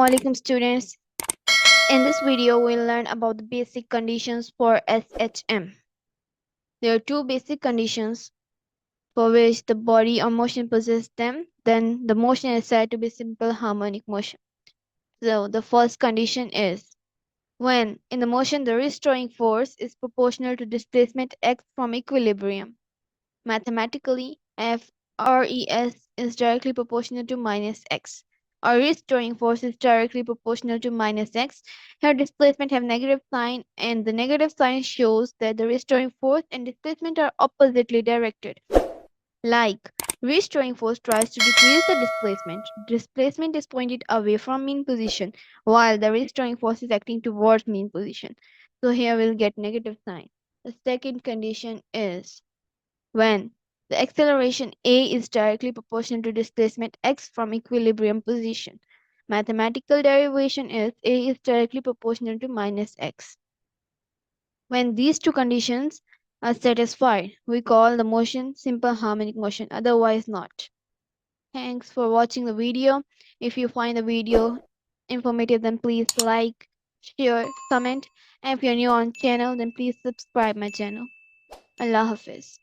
Assalamualaikum students. In this video, we'll learn about the basic conditions for SHM. There are two basic conditions for which the body or motion possesses them. Then the motion is said to be simple harmonic motion. So the first condition is when in the motion the restoring force is proportional to displacement x from equilibrium. Mathematically, F RES is directly proportional to minus x. Our restoring force is directly proportional to minus x. Here displacement have negative sign and the negative sign shows that the restoring force and displacement are oppositely directed. Like restoring force tries to decrease the displacement. Displacement is pointed away from mean position while the restoring force is acting towards mean position. So here we'll get negative sign. The second condition is when the acceleration a is directly proportional to displacement x from equilibrium position. Mathematical derivation is a is directly proportional to minus x. When these two conditions are satisfied, we call the motion simple harmonic motion, otherwise not. Thanks for watching the video. If you find the video informative, then please like, share, comment. And if you're new on channel, then please subscribe my channel. Allah Hafiz.